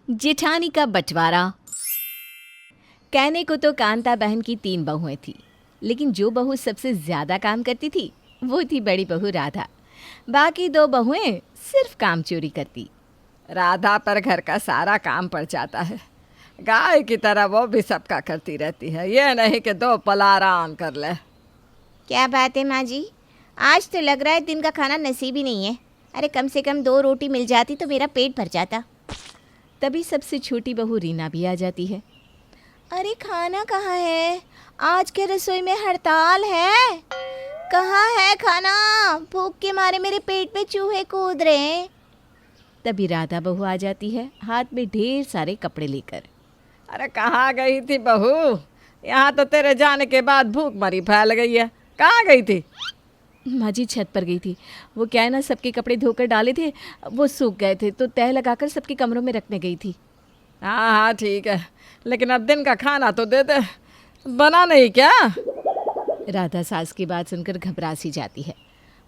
जेठानी का बंटवारा। कहने को तो कांता बहन की 3 बहुएं थी, लेकिन जो बहू सबसे ज्यादा काम करती थी वो थी बड़ी बहू राधा। बाकी 2 बहुएं सिर्फ काम चोरी करती। राधा पर घर का सारा काम पड़ जाता है। गाय की तरह वो भी सबका करती रहती है, ये नहीं कि 2 पल आराम कर ले। क्या बात है माँ जी, आज तो लग रहा है दिन का खाना नसीब ही नहीं है। अरे कम से कम 2 रोटी मिल जाती तो मेरा पेट भर जाता। तभी सबसे छोटी बहू रीना भी आ जाती है। अरे खाना कहाँ है? आज के रसोई में हड़ताल है। कहाँ है खाना? भूख के मारे मेरे पेट पे चूहे कूद रहे हैं। तभी राधा बहू आ जाती है, हाथ में ढेर सारे कपड़े लेकर। अरे कहाँ गई थी बहू? यहाँ तो तेरे जाने के बाद भूख मरी फैल गई है। कहाँ गई थी? माँ जी छत पर गई थी। वो क्या है ना, सबके कपड़े धोकर डाले थे, वो सूख गए थे तो तह लगाकर सबके कमरों में रखने गई थी। हाँ हाँ ठीक है, लेकिन अब दिन का खाना तो दे दे। बना नहीं क्या? राधा सास की बात सुनकर घबरा सी जाती है।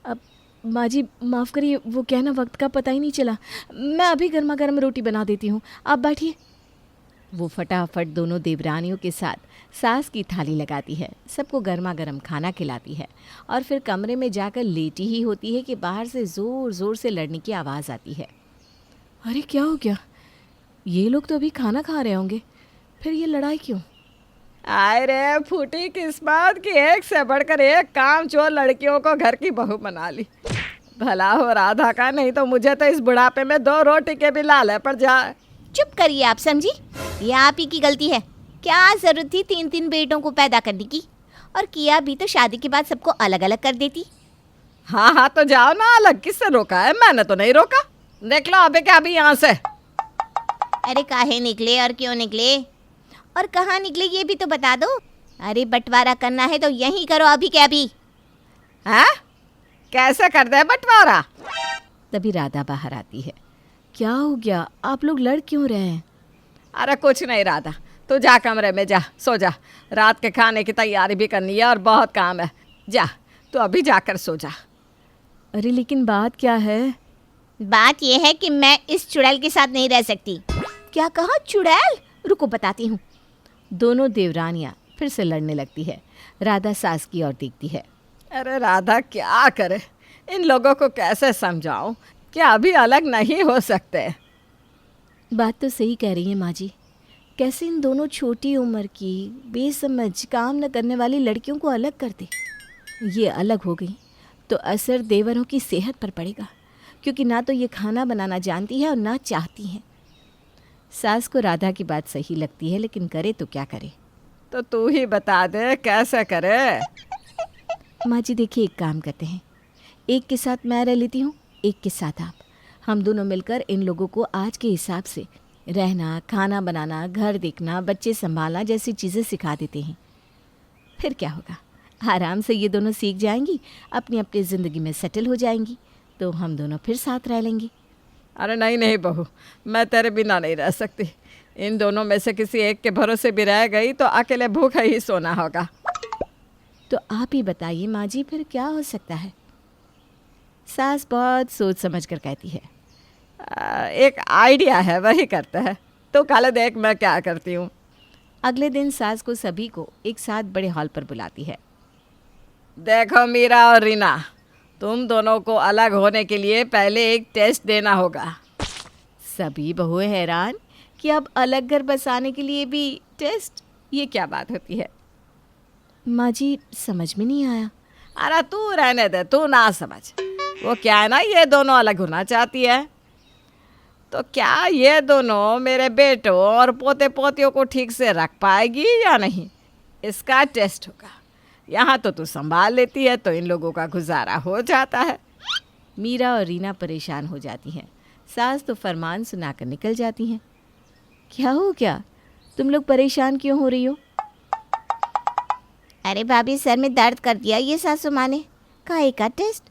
अब माँ जी माफ़ करिए, वो क्या है ना, वक्त का पता ही नहीं चला। मैं अभी गर्मा गर्म रोटी बना देती हूँ, आप बैठिए। वो फटाफट दोनों देवरानियों के साथ सास की थाली लगाती है, सबको गर्मा गर्म खाना खिलाती है और फिर कमरे में जाकर लेटी ही होती है कि बाहर से ज़ोर ज़ोर से लड़ने की आवाज़ आती है। अरे क्या हो गया? ये लोग तो अभी खाना खा रहे होंगे, फिर ये लड़ाई क्यों? आए रे फूटी किस्मत की एक से बढ़कर एक काम चोर लड़कियों को घर की बहू बना ली। भला हो राधा का, नहीं तो मुझे तो इस बुढ़ापे में 2 रोटी के भी लाले पड़ जाए। चुप करिए आप समझी, ये आप ही की गलती है। क्या जरूरत थी 3 बेटों को पैदा करने की? और किया भी तो शादी के बाद सबको अलग अलग कर देती। हाँ हाँ तो जाओ ना, अलग किससे रोका है? मैंने तो नहीं रोका। देख लो अबे क्या अभी यहाँ से। अरे काहे निकले और क्यों निकले और कहाँ निकले ये भी तो बता दो। अरे बंटवारा करना है तो यहीं करो, अभी क्या अभी। हैं? कैसे कर दे बंटवारा? तभी राधा बाहर आती है। क्या हो गया, आप लोग लड़ क्यों रहे हैं? अरे कुछ नहीं राधा, तू जा कमरे में जा, सो जा। रात के खाने की तैयारी भी करनी है और बहुत काम है। जा तू अभी जाकर सो जा। अरे लेकिन बात क्या है? बात यह है कि मैं इस चुड़ैल के साथ नहीं रह सकती। क्या कहा? चुड़ैल? रुको बताती हूँ। दोनों देवरानियाँ फिर से लड़ने लगती है। राधा सास की ओर देखती है। अरे राधा क्या करे, इन लोगों को कैसे समझाऊं कि अभी अलग नहीं हो सकते। बात तो सही कह रही है माँ जी। कैसे इन दोनों छोटी उम्र की बेसमझ काम न करने वाली लड़कियों को अलग कर दे। ये अलग हो गई तो असर देवरों की सेहत पर पड़ेगा, क्योंकि ना तो ये खाना बनाना जानती है और ना चाहती हैं। सास को राधा की बात सही लगती है, लेकिन करे तो क्या करे। तो तू ही बता दे कैसे करे। माँ जी देखिए, एक काम करते हैं, एक के साथ मैं रह लेती हूँ, एक के साथ आप। हम दोनों मिलकर इन लोगों को आज के हिसाब से रहना, खाना बनाना, घर देखना, बच्चे संभालना जैसी चीज़ें सिखा देते हैं। फिर क्या होगा, आराम से ये दोनों सीख जाएंगी, अपनी अपनी ज़िंदगी में सेटल हो जाएंगी, तो हम दोनों फिर साथ रह लेंगे। अरे नहीं नहीं बहू, मैं तेरे बिना नहीं रह सकती। इन दोनों में से किसी एक के भरोसे भी रह गई तो अकेले भूखा ही सोना होगा। तो आप ही बताइए माँ जी, फिर क्या हो सकता है? सास बहुत सोच समझ कर कहती है। एक आइडिया है, वही करते हैं। तो कल देख मैं क्या करती हूँ। अगले दिन सास को सभी को एक साथ बड़े हॉल पर बुलाती है। देखो मीरा और रीना, तुम दोनों को अलग होने के लिए पहले एक टेस्ट देना होगा। सभी बहुएं हैरान कि अब अलग घर बसाने के लिए भी टेस्ट, ये क्या बात होती है? माँ जी समझ में नहीं आया। अरे तू रहने दे, तू ना समझ। वो क्या है ना, ये दोनों अलग होना चाहती है, तो क्या ये दोनों मेरे बेटों और पोते पोतियों को ठीक से रख पाएगी या नहीं, इसका टेस्ट होगा। यहाँ तो तू संभाल लेती है तो इन लोगों का गुजारा हो जाता है। मीरा और रीना परेशान हो जाती हैं। सास तो फरमान सुनाकर निकल जाती हैं। क्या हो गया, तुम लोग परेशान क्यों हो रही हो? अरे भाभी सर में दर्द कर दिया ये सासू माँ ने। काहे का टेस्ट?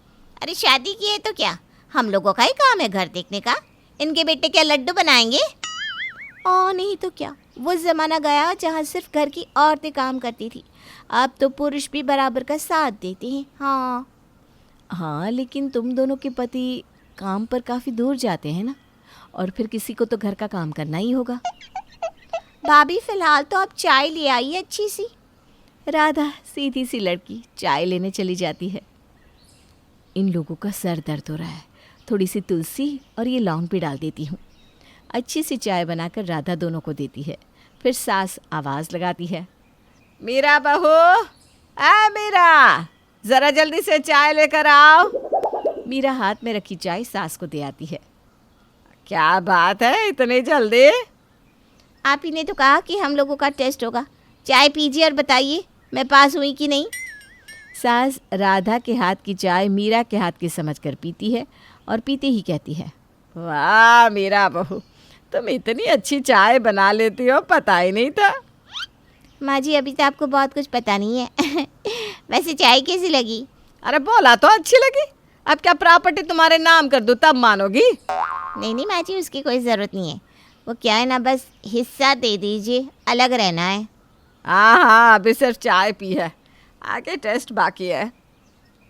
अरे शादी की है तो क्या, हम लोगों का ही काम है घर देखने का। इनके बेटे क्या लड्डू बनाएंगे? और नहीं तो क्या, वो ज़माना गया जहाँ सिर्फ घर की औरतें काम करती थी। अब तो पुरुष भी बराबर का साथ देते हैं। हाँ हाँ, लेकिन तुम दोनों के पति काम पर काफ़ी दूर जाते हैं ना, और फिर किसी को तो घर का काम करना ही होगा। भाभी फिलहाल तो आप चाय ले आइए अच्छी सी। राधा सीधी सी लड़की चाय लेने चली जाती है। इन लोगों का सर दर्द हो रहा है, थोड़ी सी तुलसी और ये लौंग भी डाल देती हूँ। अच्छी सी चाय बनाकर राधा दोनों को देती है। फिर सास आवाज़ लगाती है, मीरा बहू, मीरा, ज़रा जल्दी से चाय लेकर आओ। मीरा हाथ में रखी चाय सास को दे आती है। क्या बात है, इतनी जल्दी? आप ही ने तो कहा कि हम लोगों का टेस्ट होगा। चाय पीजिए और बताइए मैं पास हुई कि नहीं। सास राधा के हाथ की चाय मीरा के हाथ की समझकर पीती है और पीते ही कहती है, वाह मीरा बहू, तुम इतनी अच्छी चाय बना लेती हो, पता ही नहीं था। माँ जी अभी तो आपको बहुत कुछ पता नहीं है। वैसे चाय कैसी लगी? अरे बोला तो अच्छी लगी, अब क्या प्रॉपर्टी तुम्हारे नाम कर दूँ तब मानोगी? नहीं नहीं माँ जी, उसकी कोई ज़रूरत नहीं है। वो क्या है ना, बस हिस्सा दे दीजिए, अलग रहना है। हाँ, अभी सिर्फ चाय पी है, आगे टेस्ट बाकी है।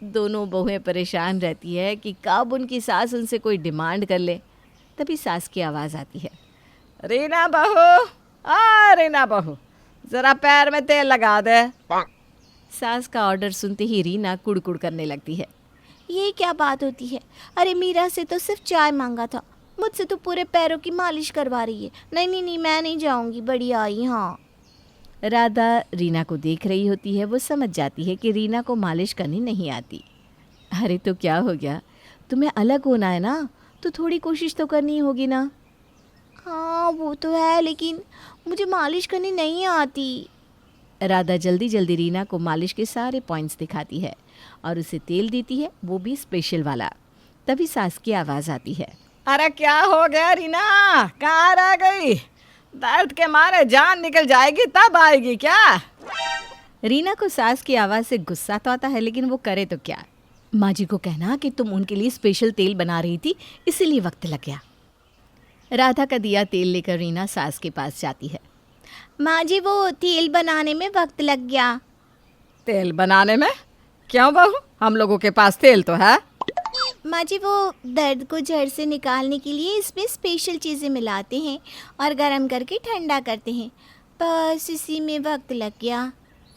दोनों बहुएं परेशान रहती है कि कब उनकी सास उनसे कोई डिमांड कर ले। तभी सास की आवाज़ आती है, रीना बहू, रीना बहू, ज़रा पैर में तेल लगा दे। सास का ऑर्डर सुनते ही रीना कुड़कुड़ करने लगती है। ये क्या बात होती है? अरे मीरा से तो सिर्फ चाय मांगा था, मुझसे तो पूरे पैरों की मालिश करवा रही है। नहीं नहीं नहीं, मैं नहीं जाऊंगी, बड़ी आई। हाँ, राधा रीना को देख रही होती है। वो समझ जाती है कि रीना को मालिश करनी नहीं आती। अरे तो क्या हो गया, तुम्हें अलग होना है ना, तो थोड़ी कोशिश तो करनी होगी ना। हाँ वो तो है, लेकिन मुझे मालिश करनी नहीं आती। राधा जल्दी जल्दी रीना को मालिश के सारे पॉइंट्स दिखाती है और उसे तेल देती है, वो भी स्पेशल वाला। तभी सास की आवाज़ आती है, अरे क्या हो गया रीना, कहाँ रह गई? दर्द के मारे जान निकल जाएगी तब आएगी क्या? रीना को सास की आवाज़ से गुस्सा तो आता है, लेकिन वो करे तो क्या। माँ जी को कहना कि तुम उनके लिए स्पेशल तेल बना रही थी, इसीलिए वक्त लग गया। राधा का दिया तेल लेकर रीना सास के पास जाती है। माँ जी वो तेल बनाने में वक्त लग गया। तेल बनाने में? क्यों बहू, हम लोगों के पास तेल तो है। माँ जी वो दर्द को जड़ से निकालने के लिए इसमें स्पेशल चीज़ें मिलाते हैं और गर्म करके ठंडा करते हैं, बस इसी में वक्त लग गया।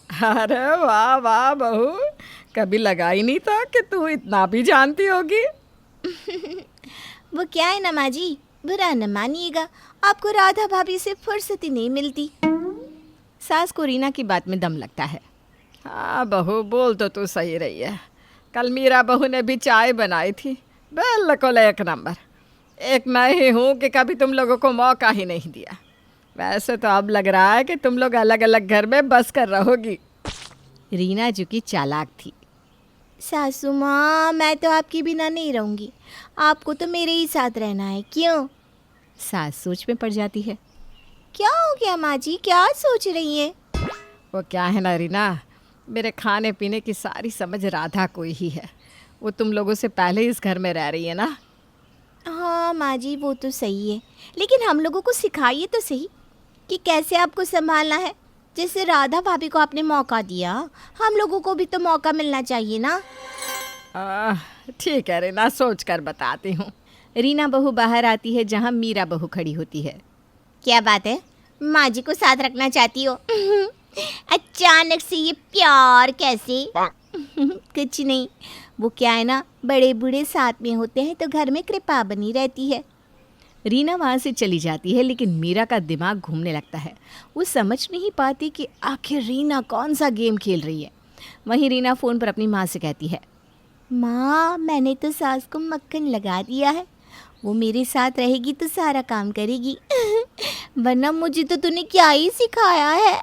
अरे वाह वाह बहू, कभी लगा ही नहीं था कि तू इतना भी जानती होगी। वो क्या है ना माँ जी, बुरा न मानिएगा, आपको राधा भाभी से फुर्सत ही नहीं मिलती। सास को रीना की बात में दम लगता है। हाँ बहू, बोल तो तू सही रही है। कल मीरा बहू ने भी चाय बनाई थी, बिल्कुल एक नंबर। एक मैं ही हूँ कि कभी तुम लोगों को मौका ही नहीं दिया। वैसे तो अब लग रहा है कि तुम लोग अलग अलग घर में बस कर रहोगी। रीना जो कि चालाक थी। सासू माँ, मैं तो आपके बिना नहीं रहूँगी, आपको तो मेरे ही साथ रहना है। क्यों? सास सोच में पड़ जाती है। क्या हो गया माँ जी, क्या सोच रही है? वो क्या है ना रीना, मेरे खाने पीने की सारी समझ राधा को ही है। वो तुम लोगों से पहले इस घर में रह रही है ना। हाँ माँ जी वो तो सही है, लेकिन हम लोगों को सिखाइए तो सही कि कैसे आपको संभालना है। जैसे राधा भाभी को आपने मौका दिया, हम लोगों को भी तो मौका मिलना चाहिए ना। ठीक है रीना, सोच कर बताती हूँ। रीना बहू बाहर आती है जहाँ मीरा बहू खड़ी होती है। क्या बात है, माँ जी को साथ रखना चाहती हो? अचानक से ये प्यार कैसे? कुछ नहीं, वो क्या है ना, बड़े बूढ़े साथ में होते हैं तो घर में कृपा बनी रहती है। रीना वहाँ से चली जाती है, लेकिन मीरा का दिमाग घूमने लगता है। वो समझ नहीं पाती कि आखिर रीना कौन सा गेम खेल रही है। वहीं रीना फ़ोन पर अपनी माँ से कहती है, माँ मैंने तो सास को मक्खन लगा दिया है, वो मेरे साथ रहेगी तो सारा काम करेगी। वरना मुझे तो तूने क्या ही सिखाया है।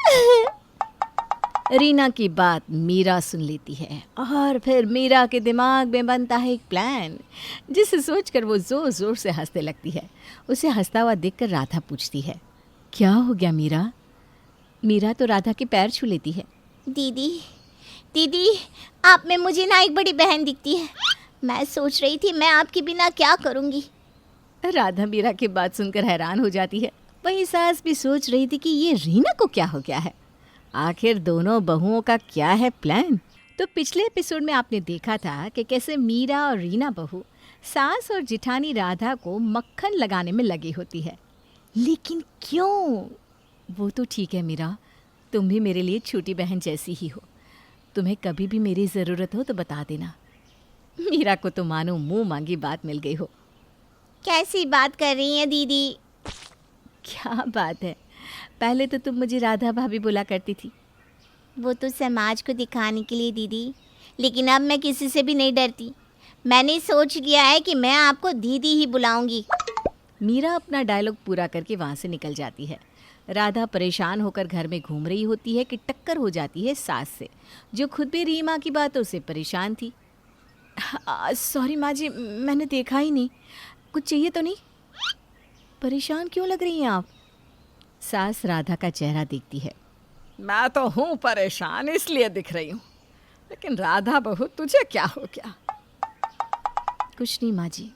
रीना की बात मीरा सुन लेती है और फिर मीरा के दिमाग में बनता है एक प्लान, जिसे सोचकर वो ज़ोर ज़ोर से हंसने लगती है। उसे हंसता हुआ देखकर राधा पूछती है, क्या हो गया मीरा? मीरा तो राधा के पैर छू लेती है। दीदी दीदी, आप में मुझे ना एक बड़ी बहन दिखती है। मैं सोच रही थी मैं आपके बिना क्या करूँगी। राधा मीरा की बात सुनकर हैरान हो जाती है। वहीं सास भी सोच रही थी कि ये रीना को क्या हो गया है, आखिर दोनों बहुओं का क्या है प्लान। तो पिछले एपिसोड में आपने देखा था कि कैसे मीरा और रीना बहू सास और जिठानी राधा को मक्खन लगाने में लगी होती है। लेकिन क्यों? वो तो ठीक है मीरा, तुम भी मेरे लिए छोटी बहन जैसी ही हो। तुम्हें कभी भी मेरी ज़रूरत हो तो बता देना। मीरा को तो मानो मुंह मांगी बात मिल गई हो। कैसी बात कर रही हैं दीदी? क्या बात है, पहले तो तुम मुझे राधा भाभी बोला करती थी। वो तो समाज को दिखाने के लिए दीदी, लेकिन अब मैं किसी से भी नहीं डरती। मैंने सोच लिया है कि मैं आपको दीदी ही बुलाऊंगी। मीरा अपना डायलॉग पूरा करके वहाँ से निकल जाती है। राधा परेशान होकर घर में घूम रही होती है कि टक्कर हो जाती है सास से, जो खुद भी रीमा की बातों से परेशान थी। सॉरी माँ जी, मैंने देखा ही नहीं। कुछ चाहिए तो नहीं? परेशान क्यों लग रही हैं आप? सास राधा का चेहरा देखती है। मैं तो हूँ परेशान, इसलिए दिख रही हूँ। लेकिन राधा बहू, तुझे क्या हो गया? कुछ नहीं माँ जी,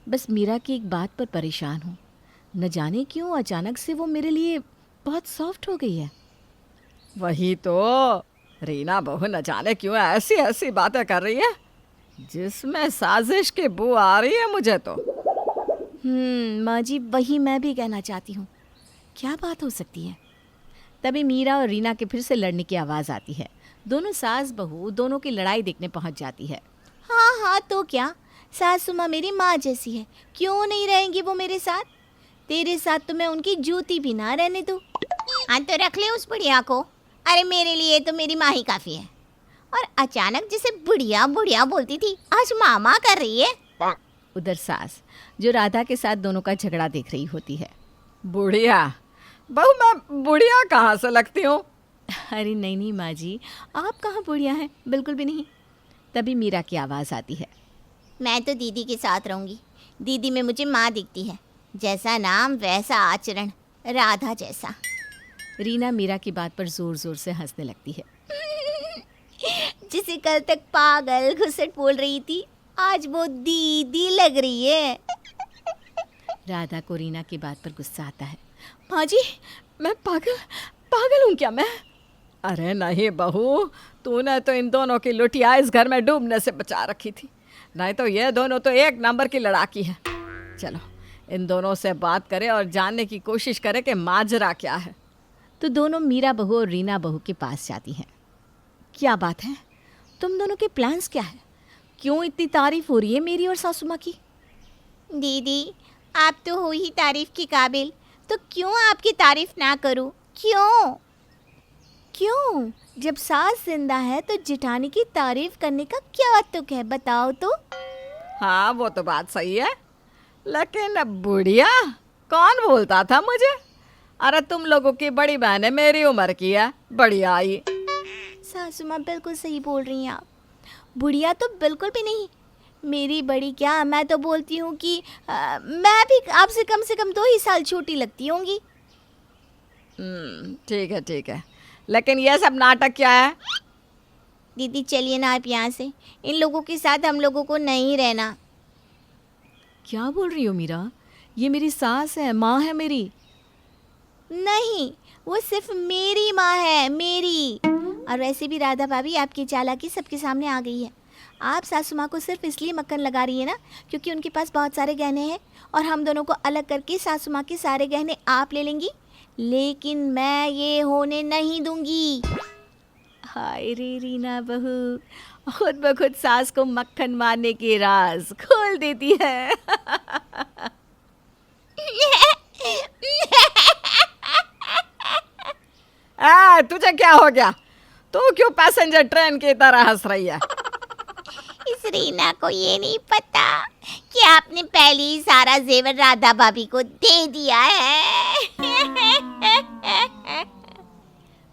बस मीरा की एक बात पर परेशान हूँ। न जाने क्यों अचानक से वो मेरे लिए बहुत सॉफ्ट हो गई है। वही तो, रीना बहू न जाने क्यों ऐसी ऐसी बातें कर रही है जिसमें साजिश की बू आ रही है मुझे तो। माँ जी, वही मैं भी कहना चाहती हूँ। क्या बात हो सकती है? तभी मीरा और रीना के फिर से लड़ने की आवाज़ आती है। दोनों सास बहू दोनों की लड़ाई देखने पहुँच जाती है। हाँ हाँ, तो क्या, सासू माँ मेरी माँ जैसी है, क्यों नहीं रहेंगी वो मेरे साथ? तेरे साथ तो मैं उनकी जूती भी ना रहने दूँ। हाँ तो रख ले उस बुढ़िया को। अरे मेरे लिए तो मेरी माँ ही काफ़ी है। और अचानक जिसे बुढ़िया बुढ़िया बोलती थी, आज मामा कर रही है। उधर सास, जो राधा के साथ दोनों का झगड़ा देख रही होती है। बुढ़िया बहू, मैं बुढ़िया कहाँ से लगती हूँ? अरे नहीं नहीं माँ जी, आप कहाँ बुढ़िया हैं, बिल्कुल भी नहीं। तभी मीरा की आवाज़ आती है। मैं तो दीदी के साथ रहूँगी। दीदी में मुझे माँ दिखती है। जैसा नाम वैसा आचरण, राधा जैसा। रीना मीरा की बात पर ज़ोर ज़ोर से हंसने लगती है। जिसे कल तक पागल घुसट बोल रही थी, आज वो दीदी लग रही है। राधा को रीना की बात पर गुस्सा आता है। माँ जी, मैं पागल हूँ क्या मैं? अरे नहीं बहू, तूने तो इन दोनों की लुटिया इस घर में डूबने से बचा रखी थी। नहीं तो ये दोनों तो एक नंबर की लड़ाकी है। चलो इन दोनों से बात करें और जानने की कोशिश करें कि माजरा क्या है। तो दोनों मीरा बहू और रीना बहू के पास जाती हैं। क्या बात है, तुम दोनों के प्लान्स क्या है? क्यों इतनी तारीफ हो रही है मेरी और सासू माँ की? दीदी, आप तो हो ही तारीफ के काबिल, तो क्यों आपकी तारीफ ना करूं? क्यों? क्यों? जब सास जिंदा है तो जिठानी की तारीफ करने का क्या तुक है, बताओ तो। हाँ वो तो बात सही है, लेकिन बुढ़िया कौन बोलता था मुझे? अरे तुम लोगों की बड़ी बहन है, मेरी उम्र की है, बढ़िया आई। सासू माँ बिल्कुल सही बोल रही हैं आप। बुढ़िया तो बिल्कुल भी नहीं, मेरी बड़ी क्या, मैं तो बोलती हूँ कि मैं भी आपसे कम से कम 2 ही साल छोटी लगती होंगी। ठीक है, लेकिन ये सब नाटक क्या है? दीदी चलिए ना आप यहाँ से, इन लोगों के साथ हम लोगों को नहीं रहना। क्या बोल रही हो मीरा? ये मेरी सास है, माँ है मेरी। नहीं, वो सिर्फ मेरी माँ है, मेरी। और वैसे भी राधा भाभी आपकी चालाकी सबके सामने आ गई है। आप सासू माँ को सिर्फ इसलिए मक्खन लगा रही है ना क्योंकि उनके पास बहुत सारे गहने हैं और हम दोनों को अलग करके सासू माँ के सारे गहने आप ले लेंगी, लेकिन मैं ये होने नहीं दूंगी। हाय रे रीना बहू, खुद ब खुद सास को मक्खन मारने के राज खोल देती है। तुझे क्या हो गया? तू क्यों पैसेंजर ट्रेन की तरह हंस रही है? इस रीना को ये नहीं पता कि आपने पहले ही सारा जेवर राधा भाभी को दे दिया है।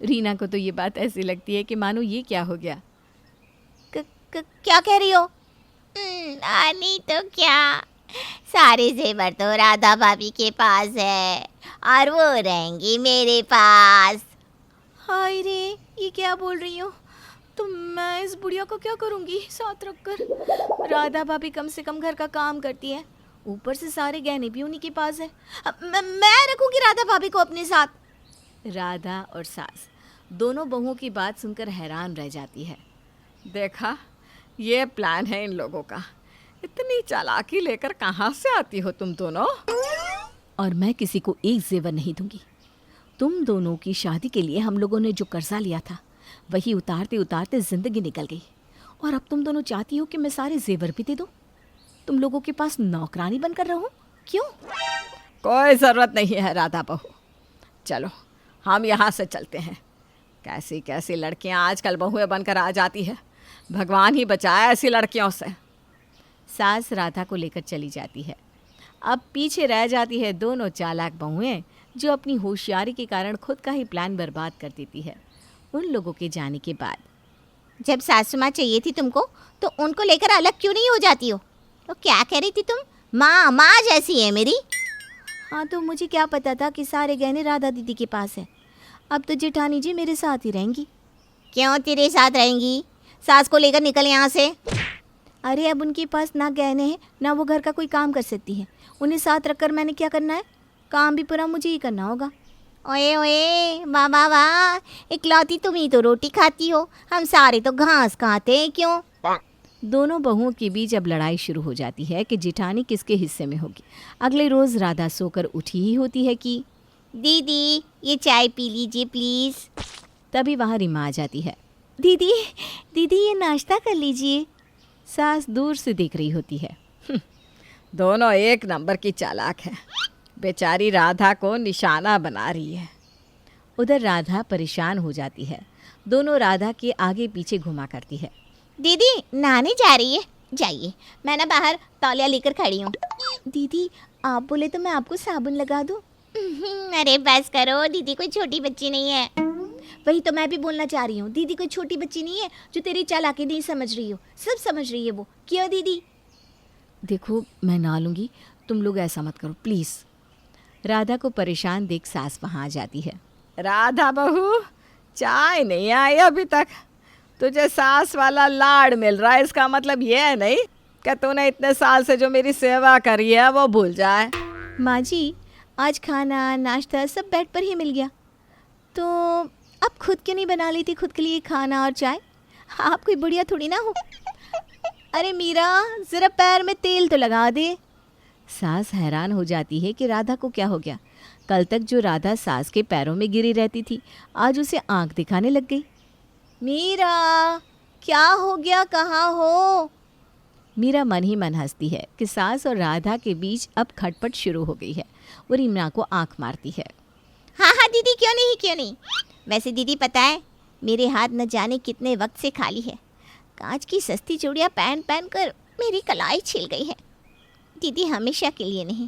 रीना को तो ये बात ऐसी लगती है कि मानो ये क्या हो गया। क्या कह रही हो? नहीं तो क्या, सारे जेवर तो राधा भाभी के पास है और वो रहेंगी मेरे पास। हाय रे, ये क्या बोल रही हो? तो मैं इस बुढ़िया को क्या करूँगी साथ रखकर? राधा भाभी कम से कम घर का काम करती है, ऊपर से सारे गहने भी उन्हीं के पास है। मैं रखूँगी राधा भाभी को अपने साथ। राधा और सास दोनों बहुओं की बात सुनकर हैरान रह जाती है। देखा, ये प्लान है इन लोगों का। इतनी चालाकी लेकर कहाँ से आती हो तुम दोनों? और मैं किसी को एक जेवर नहीं दूंगी। तुम दोनों की शादी के लिए हम लोगों ने जो कर्जा लिया था वही उतारते उतारते जिंदगी निकल गई, और अब तुम दोनों चाहती हो कि मैं सारे जेवर भी दे दूं? तुम लोगों के पास नौकरानी बनकर रहूं? क्यों? कोई ज़रूरत नहीं है राधा बहू, चलो हम यहाँ से चलते हैं। कैसी कैसी लड़कियाँ आजकल बहुएं बनकर आ जाती है, भगवान ही बचाए ऐसी लड़कियों से। सास राधा को लेकर चली जाती है। अब पीछे रह जाती है दोनों चालाक बहुएं, जो अपनी होशियारी के कारण खुद का ही प्लान बर्बाद कर देती है। उन लोगों के जाने के बाद जब सासू माँ चाहिए थी तुमको तो उनको लेकर अलग क्यों नहीं हो जाती हो? तो क्या कह रही थी तुम? माँ माँ जैसी है मेरी। हाँ, तो मुझे क्या पता था कि सारे गहने राधा दीदी के पास है। अब तो जेठानी जी मेरे साथ ही रहेंगी। क्यों तेरे साथ रहेंगी? सास को लेकर निकल यहाँ से। अरे अब उनके पास ना गहने हैं ना वो घर का कोई काम कर सकती है। उन्हें साथ रखकर मैंने क्या करना है? काम भी पूरा मुझे ही करना होगा। ओए ओए, वाह वाह वाह, इकलौती तुम ही तो रोटी खाती हो, हम सारे तो घास खाते हैं। क्यों? दोनों बहुओं के बीच अब लड़ाई शुरू हो जाती है कि जेठानी किसके हिस्से में होगी। अगले रोज राधा सोकर उठी ही होती है कि दीदी ये चाय पी लीजिए प्लीज़। तभी वहाँ रीमा आ जाती है। दीदी दीदी ये नाश्ता कर लीजिए। सास दूर से देख रही होती है। दोनों एक नंबर की चालाक है, बेचारी राधा को निशाना बना रही है। उधर राधा परेशान हो जाती है। दोनों राधा के आगे पीछे घुमा करती है। दीदी नहाने जा रही है, जाइए, मैं ना बाहर तौलिया लेकर खड़ी हूँ। दीदी आप बोले तो मैं आपको साबुन लगा दूँ? अरे बस करो, दीदी कोई छोटी बच्ची नहीं है। वही तो मैं भी बोलना चाह रही हूँ। दीदी कोई छोटी बच्ची नहीं है जो तेरी चालाकी नहीं समझ रही हो। सब समझ रही है वो। क्यों दीदी? देखो मैं नहा लूँगी, तुम लोग ऐसा मत करो प्लीज़। राधा को परेशान देख सास वहाँ आ जाती है। राधा बहू, चाय नहीं आई अभी तक। तुझे सास वाला लाड़ मिल रहा है, इसका मतलब ये है नहीं कि तूने इतने साल से जो मेरी सेवा करी है वो भूल जाए। माँ जी आज खाना नाश्ता सब बेड पर ही मिल गया, तो आप खुद क्यों नहीं बना लेती खुद के लिए खाना और चाय? आप कोई बुढ़िया थोड़ी ना हो। अरे मीरा ज़रा पैर में तेल तो लगा दे। सास हैरान हो जाती है कि राधा को क्या हो गया। कल तक जो राधा सास के पैरों में गिरी रहती थी आज उसे आंख दिखाने लग गई। मीरा क्या हो गया, कहाँ हो? मीरा मन ही मन हंसती है कि सास और राधा के बीच अब खटपट शुरू हो गई है। वो रीमा को आंख मारती है। हाँ हाँ दीदी, क्यों नहीं क्यों नहीं। वैसे दीदी पता है मेरे हाथ न जाने कितने वक्त से खाली है। कांच की सस्ती चूड़ियाँ पहन पहन कर मेरी कलाई छिल गई है। दीदी हमेशा के लिए नहीं,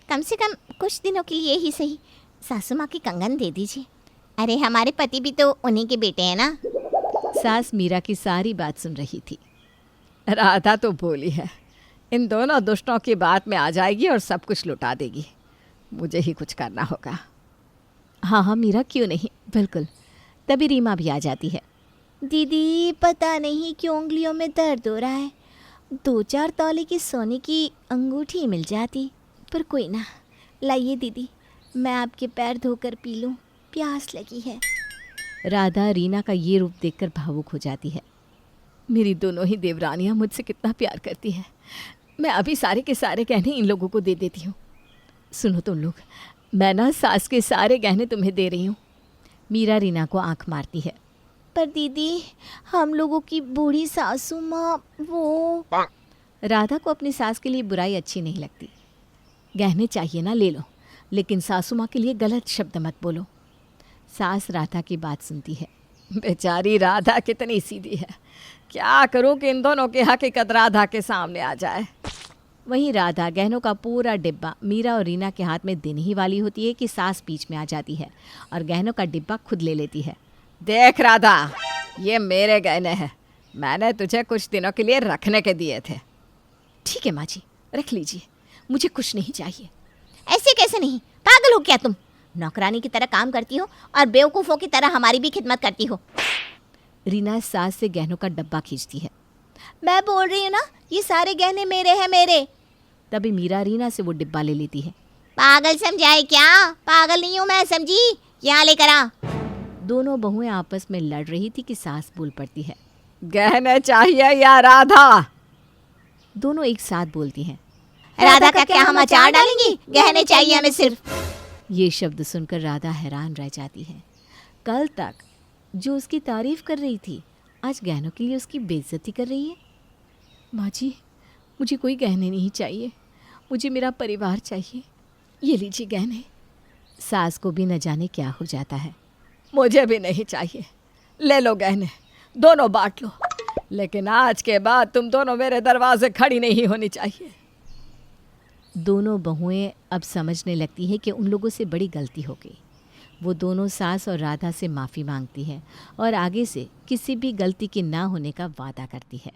कम से कम कुछ दिनों के लिए ही सही सासू माँ की कंगन दे दीजिए। अरे हमारे पति भी तो उन्हीं के बेटे हैं ना। सास मीरा की सारी बात सुन रही थी। राधा तो बोली है, इन दोनों दुष्टों की बात में आ जाएगी और सब कुछ लुटा देगी। मुझे ही कुछ करना होगा। हाँ हाँ मीरा क्यों नहीं, बिल्कुल। तभी रीमा भी आ जाती है। दीदी पता नहीं क्यों उंगलियों में दर्द हो रहा है। 2-4 तौले की सोने की अंगूठी मिल जाती, पर कोई ना। लाइए दीदी मैं आपके पैर धोकर पी लूँ, प्यास लगी है। राधा रीना का ये रूप देखकर भावुक हो जाती है। मेरी दोनों ही देवरानियाँ मुझसे कितना प्यार करती है। मैं अभी सारे के सारे गहने इन लोगों को दे देती हूँ। सुनो तुम लोग, मैं ना सास के सारे गहने तुम्हें दे रही हूँ। मीरा रीना को आंख मारती है। पर दीदी हम लोगों की बूढ़ी सासू माँ वो। राधा को अपनी सास के लिए बुराई अच्छी नहीं लगती। गहने चाहिए ना ले लो, लेकिन सासू माँ के लिए गलत शब्द मत बोलो। सास राधा की बात सुनती है। बेचारी राधा कितनी सीधी है, क्या करूं कि इन दोनों की हकीकत राधा के सामने आ जाए। वहीं राधा गहनों का पूरा डिब्बा मीरा और रीना के हाथ में देने ही वाली होती है कि सास बीच में आ जाती है और गहनों का डिब्बा खुद ले लेती है। देख राधा, ये मेरे गहने हैं, मैंने तुझे कुछ दिनों के लिए रखने के दिए थे। ठीक है माँ जी, रख लीजिए, मुझे कुछ नहीं चाहिए। ऐसे कैसे नहीं, पागल हो क्या तुम? नौकरानी की तरह काम करती हो और बेवकूफ़ों की तरह हमारी भी खिदमत करती हो। रीना सास से गहनों का डब्बा खींचती है। मैं बोल रही हूँ ना, ये सारे गहने मेरे हैं, मेरे। तभी मीरा रीना से वो डिब्बा ले लेती है। पागल समझाए क्या? पागल नहीं हूँ मैं, समझी? यहाँ लेकर आ। दोनों बहुएं आपस में लड़ रही थी कि सास बोल पड़ती है। गहने चाहिए या राधा? दोनों एक साथ बोलती हैं। राधा का क्या हम अचार डालेंगे? गहने चाहिए हमें सिर्फ। ये शब्द सुनकर राधा हैरान रह जाती है। कल तक जो उसकी तारीफ कर रही थी, आज गहनों के लिए उसकी बेइज्जती कर रही है। माँ जी, मुझे कोई गहने नहीं चाहिए, मुझे मेरा परिवार चाहिए। ये लीजिए गहने। सास को भी न जाने क्या हो जाता है। मुझे भी नहीं चाहिए, ले लो गहने, दोनों बांट लो, लेकिन आज के बाद तुम दोनों मेरे दरवाजे खड़ी नहीं होनी चाहिए। दोनों बहुएं अब समझने लगती हैं कि उन लोगों से बड़ी गलती हो गई। वो दोनों सास और राधा से माफ़ी मांगती है और आगे से किसी भी गलती के ना होने का वादा करती है।